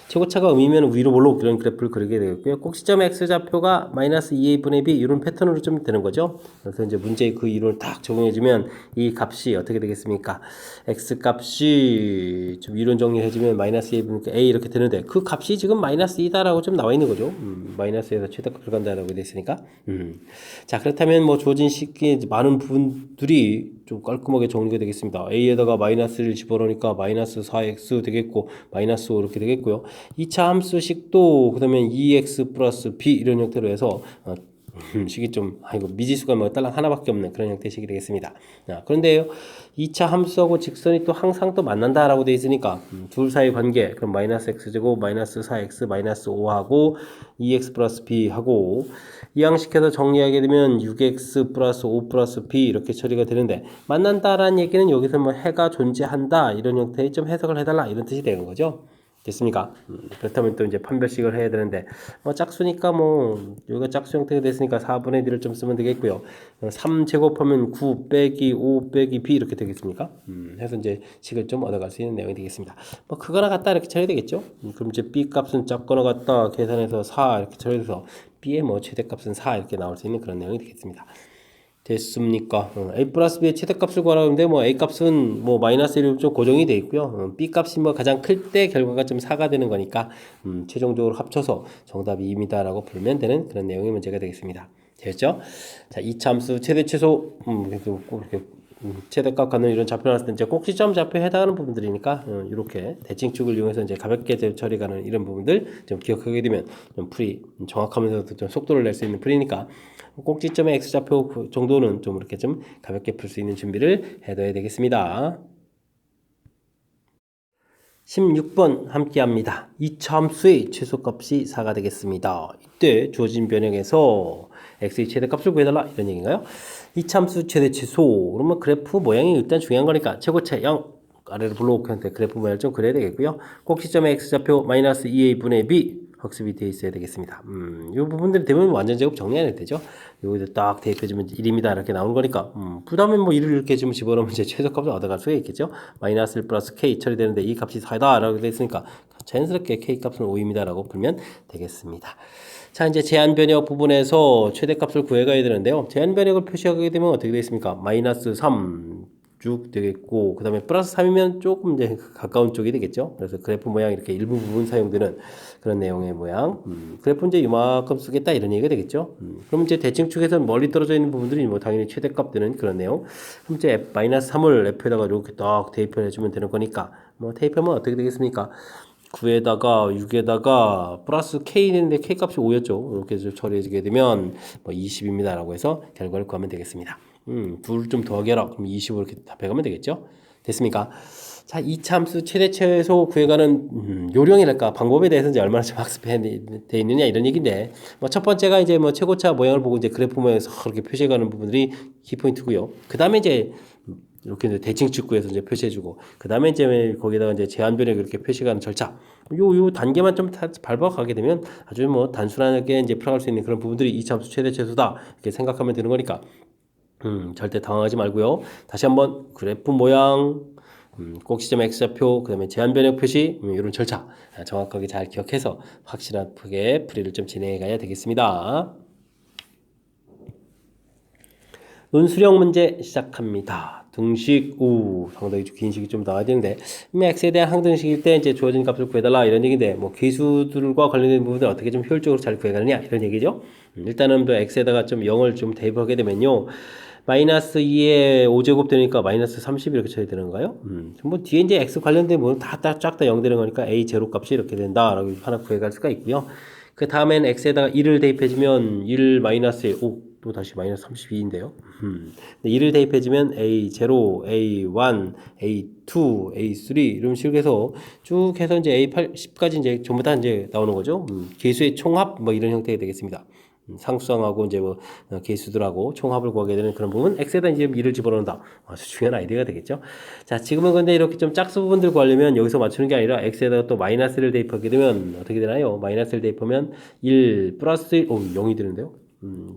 최고차가 음이면 위로 볼록 이런 그래프를 그리게 되겠고요. 꼭 시점 x좌표가 마이너스 2a분의 b 이런 패턴으로 좀 되는 거죠. 그래서 이제 문제의 그 이론을 딱 적용해주면 이 값이 어떻게 되겠습니까? x 값이 좀 이론 정리해주면 마이너스 2a분의 a 이렇게 되는데 그 값이 지금 마이너스 2다라고 좀 나와 있는 거죠. 마이너스에서 최대값을 간다라고 되어 있으니까. 자, 그렇다면 뭐 주어진 식의 많은 부분들이 좀 깔끔하게 정리가 되겠습니다. a에다가 마이너스를 집어넣으니까 마이너스 4x 되겠고 마이너스 5 이렇게 되겠고요. 2차 함수식도 그다음에 2x 플러스 b 이런 형태로 해서 식이 좀 아이고 미지수가 뭐 딸랑 하나밖에 없는 그런 형태의 식이 되겠습니다. 그런데요 2차 함수하고 직선이 또 항상 또 만난다라고 되어 있으니까 둘 사이 관계 그럼 마이너스 x제곱 마이너스 4x 마이너스 5하고 2x 플러스 b하고 이항식해서 정리하게 되면 6x 플러스 5 플러스 b 이렇게 처리가 되는데 만난다라는 얘기는 여기서 뭐 해가 존재한다 이런 형태의 좀 해석을 해달라 이런 뜻이 되는 거죠. 됐습니까? 그렇다면 또 이제 판별식을 해야 되는데 뭐 짝수니까 뭐 여기가 짝수 형태가 됐으니까 4분의 1을 좀 쓰면 되겠고요. 3 제곱하면 9 빼기 5 빼기 b 이렇게 되겠습니까? 해서 이제 식을 좀 얻어갈 수 있는 내용이 되겠습니다. 뭐 크거나 같다 이렇게 처리해야 되겠죠? 그럼 이제 b 값은 작거나 같다 계산해서 4 이렇게 처리해서 b의 뭐 최대값은 4 이렇게 나올 수 있는 그런 내용이 되겠습니다. 됐습니까? A 플러스 B의 최대값을 구하라는데 뭐 A 값은 뭐 마이너스 1이 좀 고정이 되어 있고요. B 값이 뭐 가장 클 때 결과가 좀 4가 되는 거니까 최종적으로 합쳐서 정답이 2입니다라고 부르면 되는 그런 내용의 문제가 되겠습니다. 됐죠? 자, 이차함수 최대 최소 이렇게 최대값 갖는 이런 좌표 나왔을 때 이제 꼭지점 좌표에 해당하는 부분들이니까 이렇게 대칭축을 이용해서 이제 가볍게 처리 가는 이런 부분들 좀 기억하게 되면 좀 풀이 정확하면서도 좀 속도를 낼 수 있는 풀이니까 꼭지점의 x좌표 정도는 좀 이렇게 좀 가볍게 풀 수 있는 준비를 해둬야 되겠습니다. 16번 함께 합니다. 이차 함수의 최소값이 4가 되겠습니다. 이때 주어진 변형에서 x의 최대값을 구해달라 이런 얘기인가요? 이차 함수 최대 최소 그러면 그래프 모양이 일단 중요한 거니까 최고차 0 아래로 블록한테 그래프 모양을 좀 그려야 되겠고요. 꼭지점의 x좌표 마이너스 2a분의 b 학습이 되어 있어야 되겠습니다. 이 부분들이 되면 완전 제곱 정리해야 되죠. 여기다 딱 대입해주면 1입니다. 이렇게 나오는 거니까. 그 다음에 뭐 1을 이렇게 좀 집어넣으면 이제 최소값을 얻어갈 수가 있겠죠. 마이너스 1 플러스 k 처리되는데 이 값이 4다. 라고 되어 있으니까 자연스럽게 k 값은 5입니다. 라고 풀면 되겠습니다. 자, 이제 제한 변역 부분에서 최대값을 구해가야 되는데요. 제한 변역을 표시하게 되면 어떻게 되겠습니까? 마이너스 3. 쭉 되겠고 그 다음에 플러스 3이면 조금 이제 가까운 쪽이 되겠죠. 그래서 그래프 모양 이렇게 일부 부분 사용되는 그런 내용의 모양. 그래프 이제 이만큼 쓰겠다 이런 얘기가 되겠죠. 그럼 이제 대칭축에서 멀리 떨어져 있는 부분들이 뭐 당연히 최대값 되는 그런 내용. 그럼 이제 마이너스 3을 F에다가 이렇게 딱 대입을 해주면 되는 거니까 뭐 대입하면 어떻게 되겠습니까? 9에다가 6에다가 플러스 K인데 K 값이 5였죠. 이렇게 처리해주게 되면 뭐 20입니다. 라고 해서 결과를 구하면 되겠습니다. 둘 좀 더하게라. 그럼 20으로 이렇게 답해가면 되겠죠? 됐습니까? 자, 이차함수 최대 최소 구해가는 요령이랄까 방법에 대해서 이제 얼마나 좀 학습해 돼 있느냐 이런 얘기인데 뭐 첫 번째가 이제 뭐 최고차 모양을 보고 이제 그래프 모양에서 이렇게 표시해가는 부분들이 키포인트고요. 그 다음에 이제 이렇게 이제 대칭축 구해서 이제 표시해주고 그 다음에 이제 거기다가 이제 제한 변형 이렇게 표시하는 절차 요 단계만 좀 밟아가게 되면 아주 뭐 단순하게 이제 풀어갈 수 있는 그런 부분들이 이차함수 최대 최소다 이렇게 생각하면 되는 거니까. 절대 당황하지 말고요. 다시 한번 그래프 모양, 꼭지점 x좌표, 그 다음에 제한 변형 표시 이런 절차 정확하게 잘 기억해서 확실하게 풀이를 좀 진행해 가야 되겠습니다. 논수령 문제 시작합니다. 등식, 상당히 긴 식이 좀 나와야 되는데, x에 대한 항등식일 때 이제 주어진 값을 구해달라 이런 얘기인데, 뭐 기수들과 관련된 부분을 어떻게 좀 효율적으로 잘 구해가느냐 이런 얘기죠. 일단은 또 x에다가 좀 0을 좀 대입하게 되면요. 마이너스 2에 5제곱 되니까 마이너스 30 이렇게 쳐야 되는 건가요? 뭐 뒤에 이제 x 관련된 부분 쫙 다 0 되는 거니까 a 제로 값이 이렇게 된다라고 하나 구해갈 수가 있고요. 그 다음엔 x에다가 1을 대입해주면 1 마이너스 5, 또 다시 마이너스 32인데요. 1을 대입해주면 a0, a1, a2, a3 이런 식으로 해서 쭉 해서 이제 a8, 10까지 이제 전부 다 이제 나오는 거죠. 계수의 총합 뭐 이런 형태가 되겠습니다. 상수항하고 이제 뭐 계수들하고 총합을 구하게 되는 그런 부분 x에다 이제 1을 집어넣는다. 아주 중요한 아이디어가 되겠죠. 자, 지금은 근데 이렇게 좀 짝수 부분들 구하려면 여기서 맞추는 게 아니라 x에다가 또 마이너스를 대입하게 되면 어떻게 되나요? 마이너스를 대입하면 1 플러스 1, 0이 되는데요.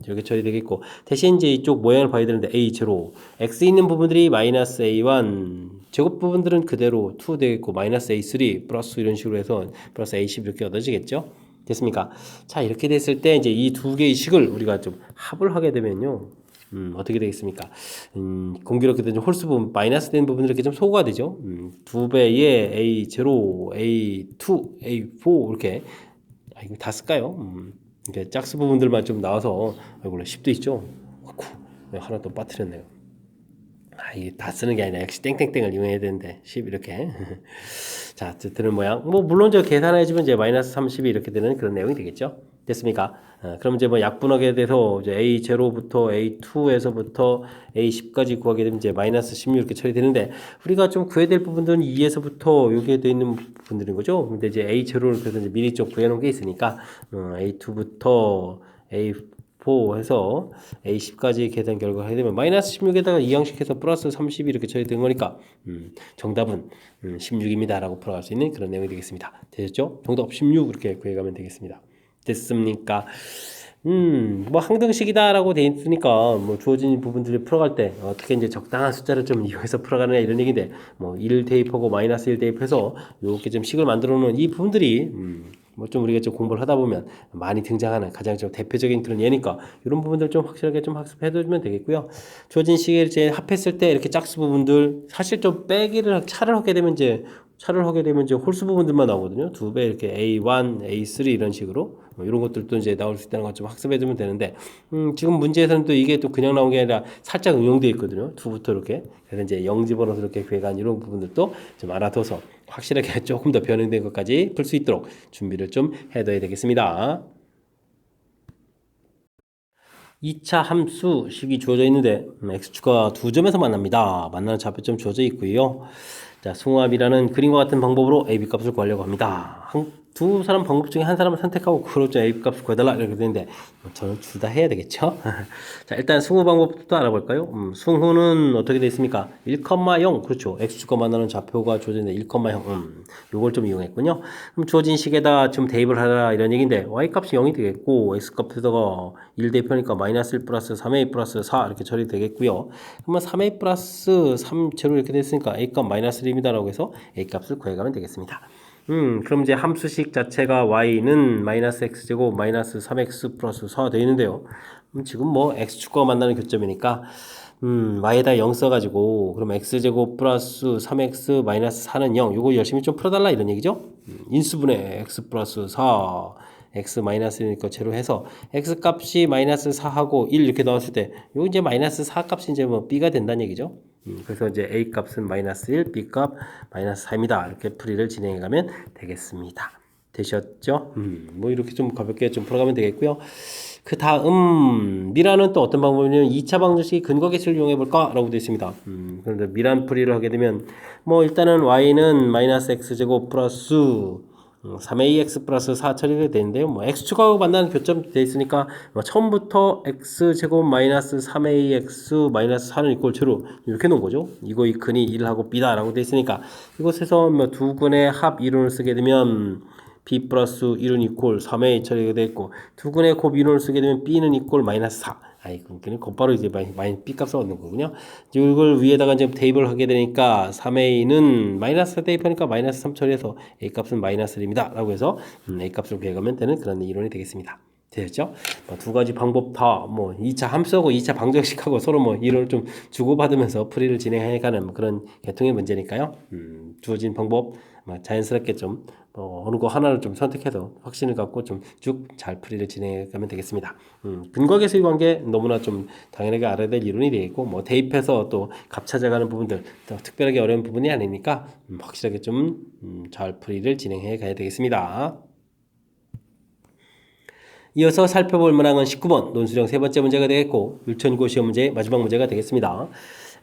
이렇게 처리되겠고 대신 이제 이쪽 모양을 봐야 되는데 a0 x 있는 부분들이 마이너스 a1 제곱 부분들은 그대로 2 되겠고 마이너스 a3 플러스 이런 식으로 해서 플러스 a10 이렇게 얻어지겠죠. 됐습니까? 자, 이렇게 됐을 때 이제 이 두 개의 식을 우리가 좀 합을 하게 되면요. 어떻게 되겠습니까? 공교롭게 된 홀수 부분, 마이너스 된 부분이 이렇게 좀 소거가 되죠. 2배의 A0, A2, A4 이렇게 이거 다 쓸까요? 이렇게 짝수 부분들만 좀 나와서 아이고 10도 있죠. 하나 또 빠뜨렸네요. 이게 다 쓰는 게 아니라 역시 땡땡땡을 이용해야 되는데 10 이렇게 자, 드는 모양. 뭐 물론 저 계산해주면 이제 마이너스 30이 이렇게 되는 그런 내용이 되겠죠. 됐습니까? 그럼 이제 뭐 약분하게 돼서 이제 A0부터 A2에서부터 A10까지 구하게 되면 이제 마이너스 16 이렇게 처리되는데 우리가 좀 구해야 될 부분들은 2에서부터 여기에 돼 있는 부분들인 거죠. 근데 이제 A0를 그래서 이제 미리 좀 구해 놓은 게 있으니까 A2부터 A4 해서 A10까지 계산 결과 하게 되면 마이너스 16에다가 이항식해서 플러스 30이 이렇게 처리된 거니까 정답은 16입니다 라고 풀어갈 수 있는 그런 내용이 되겠습니다. 되셨죠? 정답 16 이렇게 구해가면 되겠습니다. 됐습니까? 뭐 항등식이다라고 돼 있으니까 뭐 주어진 부분들을 풀어갈 때 어떻게 이제 적당한 숫자를 좀 이용해서 풀어가느냐 이런 얘기인데 뭐 1 대입하고 마이너스 1 대입해서 이렇게 좀 식을 만들어 놓은 이 부분들이 뭐 좀 우리가 좀 공부를 하다 보면 많이 등장하는 가장 좀 대표적인 그런 예니까 이런 부분들 좀 확실하게 좀 학습해 두면 되겠고요. 주어진 식을 이제 합했을 때 이렇게 짝수 부분들 사실 좀 빼기를 차를 하게 되면 이제 홀수 부분들만 나오거든요. 두 배 이렇게 A1, A3 이런 식으로 뭐 이런 것들도 이제 나올 수 있다는 것 좀 학습해 두면 되는데 지금 문제에서는 또 이게 또 그냥 나온 게 아니라 살짝 응용되어 있거든요. 두부터 이렇게 그래서 이제 0 집어넣어서 이렇게 구해간 이런 부분들도 좀 알아둬서 확실하게 조금 더 변형된 것까지 풀 수 있도록 준비를 좀 해둬야 되겠습니다. 2차 함수식이 주어져 있는데 x축과 두 점에서 만납니다. 만나는 좌표점 주어져 있고요. 자, 승합이라는 그림과 같은 방법으로 AB 값을 구하려고 합니다. 두 사람 방법 중에 한 사람을 선택하고 그렇죠. AB 값을 구해달라 이렇게 되는데 저는 둘 다 해야 되겠죠. 자, 일단 승후 방법부터 알아볼까요? 승후는 어떻게 되어 있습니까? 1,0 그렇죠. x축과 만나는 좌표가 주어져 있는데 1,0 요걸 좀 이용했군요. 그럼 주어진 식에다 좀 대입을 하라 이런 얘기인데 y 값이 0이 되겠고 x 값에다가 1 대입하니까 마이너스 1 플러스 3a 플러스 4 이렇게 처리되겠고요. 그러면 3a 플러스 3 제로 이렇게 됐으니까 a 값 마이너스 1입니다라고 해서 a 값을 구해가면 되겠습니다. 그럼 이제 함수식 자체가 y는 마이너스 x제곱 마이너스 3x 플러스 4 되어 있는데요. 지금 뭐 x축과 만나는 교점이니까 y에다 0 써가지고 그럼 x제곱 플러스 3x 마이너스 4는 0 요거 열심히 좀 풀어달라 이런 얘기죠. 인수분해 x 플러스 4 x 마이너스니까 제로 해서 x 값이 마이너스 4하고 1 이렇게 나왔을 때 요 이제 마이너스 4 값이 이제 뭐 b가 된다는 얘기죠. 그래서 이제 a 값은 마이너스 1, b 값 마이너스 4입니다. 이렇게 풀이를 진행해 가면 되겠습니다. 되셨죠? 뭐 이렇게 좀 가볍게 좀 풀어가면 되겠고요. 그 다음 미라는 또 어떤 방법이냐면 2차 방정식 근거 계수를 이용해 볼까? 라고 되어 있습니다. 그런데 미란 풀이를 하게 되면 뭐 일단은 y는 마이너스 x제곱 플러스 3ax 플러스 4 처리가 되는데요. 뭐 x축하고 만나는 교점 되어 있으니까 뭐 처음부터 x제곱 마이너스 3ax 마이너스 4는 이꼴 제로 이렇게 놓은 거죠. 이거 이 근이 1하고 b다라고 되어 있으니까 이곳에서 뭐 두 근의 합 이론을 쓰게 되면 b 플러스 1은 이꼴 3a 처리가 되어 있고 두 근의 곱 이론을 쓰게 되면 b는 이꼴 마이너스 4 그냥 곧바로 이제 B 값을 얻는 거군요. 이걸 위에다가 이제 대입을 하게 되니까 3a는 마이너스 대입하니까 마이너스 3 처리해서 a 값은 마이너스 1입니다. 라고 해서 a 값을 구해가면 되는 그런 이론이 되겠습니다. 되셨죠? 두 가지 방법 다 뭐 2차 함수하고 2차 방정식하고 서로 뭐 이론을 좀 주고받으면서 풀이를 진행해가는 그런 계통의 문제니까요. 주어진 방법 자연스럽게 좀 어느 거 하나를 좀 선택해서 확신을 갖고 좀 쭉 잘 풀이를 진행해가면 되겠습니다. 근거계수의 관계 너무나 좀 당연하게 알아야 될 이론이 되겠고 뭐 대입해서 또 값 찾아가는 부분들 또 특별하게 어려운 부분이 아니니까 확실하게 좀 잘 풀이를 진행해 가야 되겠습니다. 이어서 살펴볼 문항은 19번 논술형 세 번째 문제가 되겠고 율천고 시험 문제의 마지막 문제가 되겠습니다.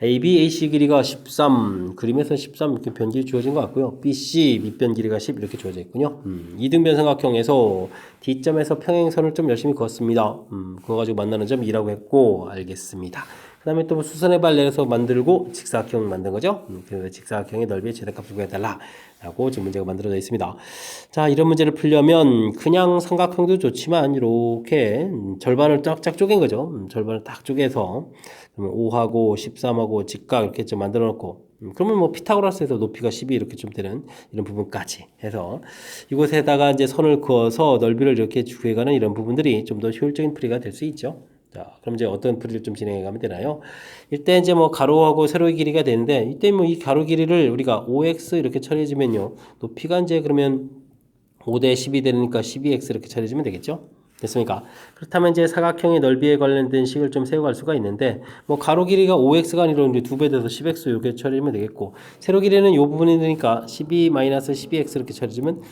AB, AC 길이가 13, 그림에서 13 이렇게 변길이 주어진 것 같고요. BC 밑변 길이가 10 이렇게 주어져 있군요. 이등변 삼각형에서 D점에서 평행선을 좀 열심히 그었습니다. 그거 가지고 만나는 점 2라고 했고 알겠습니다. 그 다음에 또 수선의 발 내려서 만들고 직사각형 만든 거죠. 그래서 직사각형의 넓이의 최대값을 구해달라 라고 지금 문제가 만들어져 있습니다. 자, 이런 문제를 풀려면 그냥 삼각형도 좋지만 이렇게 절반을 쫙쫙 쪼갠 거죠. 절반을 딱 쪼개서 5하고 13하고 직각 이렇게 좀 만들어 놓고 그러면 뭐 피타고라스에서 높이가 12 이렇게 좀 되는 이런 부분까지 해서 이곳에다가 이제 선을 그어서 넓이를 이렇게 구해가는 이런 부분들이 좀 더 효율적인 풀이가 될 수 있죠. 자, 그럼 이제 어떤 풀이를 좀 진행해 가면 되나요? 일단 이제 뭐 가로하고 세로의 길이가 되는데 이때 뭐 이 가로 길이를 우리가 5x 이렇게 처리해주면요. 높이가 이제 그러면 5대 10이 되니까 12x 이렇게 처리해주면 되겠죠? 됐습니까? 그렇다면 이제 사각형의 넓이에 관련된 식을 좀 세워갈 수가 있는데 뭐 가로 길이가 5x가 아니라 이제 2배 돼서 10x 이렇게 처리하면 되겠고 세로 길이는 이 부분이 되니까 12-12x 이렇게 처리해주면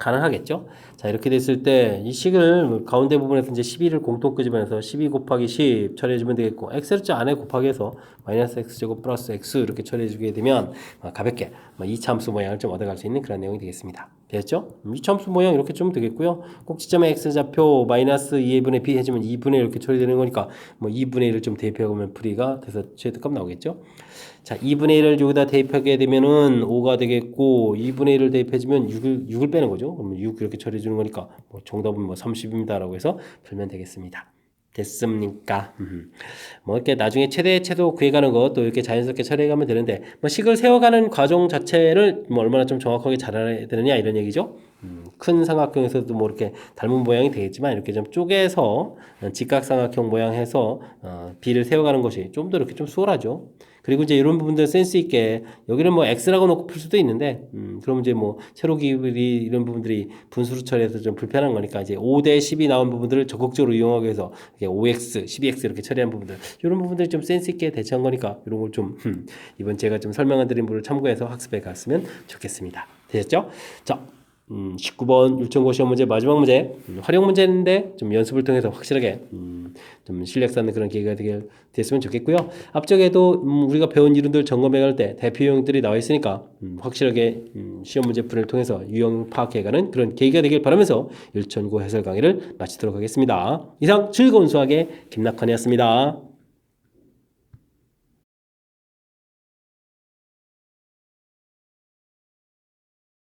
가능하겠죠. 자, 이렇게 됐을 때 이 식을 가운데 부분에서 이제 12를 공통 끄집어내서 12 곱하기 10 처리해주면 되겠고, x를 안에 곱하기 해서 마이너스 x제곱 플러스 x 이렇게 처리해주게 되면 가볍게 2차함수 모양을 좀 얻어갈 수 있는 그런 내용이 되겠습니다. 됐죠? 2차함수 모양 이렇게 주면 되겠고요. 꼭지점에 x좌표 마이너스 2분의 b 해주면 2분의 이렇게 처리되는 거니까 2분의 1을 좀 대입해보면 풀이가 돼서 최대값 나오겠죠. 자, 2분의 1을 여기다 대입하게 되면은 5가 되겠고, 2분의 1을 대입해주면 6을 빼는 거죠. 그러면 6 이렇게 처리해주는 거니까, 정답은 30입니다. 라고 해서 풀면 되겠습니다. 됐습니까? 이렇게 나중에 최대 최소 구해가는 것, 또 이렇게 자연스럽게 처리해가면 되는데, 식을 세워가는 과정 자체를 얼마나 좀 정확하게 잘 알아야 되느냐, 이런 얘기죠. 큰 삼각형에서도 이렇게 닮은 모양이 되겠지만, 이렇게 좀 쪼개서, 직각삼각형 모양 해서, B를 세워가는 것이 좀 더 이렇게 좀 수월하죠. 그리고 이제 이런 부분들 센스 있게 여기는 X라고 놓고 풀 수도 있는데 그럼 이제 세로 기울이 이런 부분들이 분수로 처리해서 좀 불편한 거니까 이제 5대 10이 나온 부분들을 적극적으로 이용하기 위해서 5x, 12x 이렇게 처리한 부분들 이런 부분들이 좀 센스 있게 대처한 거니까 이런 걸 좀 이번 제가 좀 설명해 드린 부분을 참고해서 학습해 갔으면 좋겠습니다. 되셨죠? 자, 19번 율천고 시험 문제 마지막 문제 활용 문제인데 좀 연습을 통해서 확실하게 좀 실력 쌓는 그런 계기가 됐으면 좋겠고요. 앞쪽에도 우리가 배운 이론들 점검해 갈 때 대표 유형들이 나와 있으니까 확실하게 시험 문제풀이를 통해서 유형 파악해 가는 그런 계기가 되길 바라면서 율천고 해설 강의를 마치도록 하겠습니다. 이상 즐거운 수학의 김낙환이었습니다.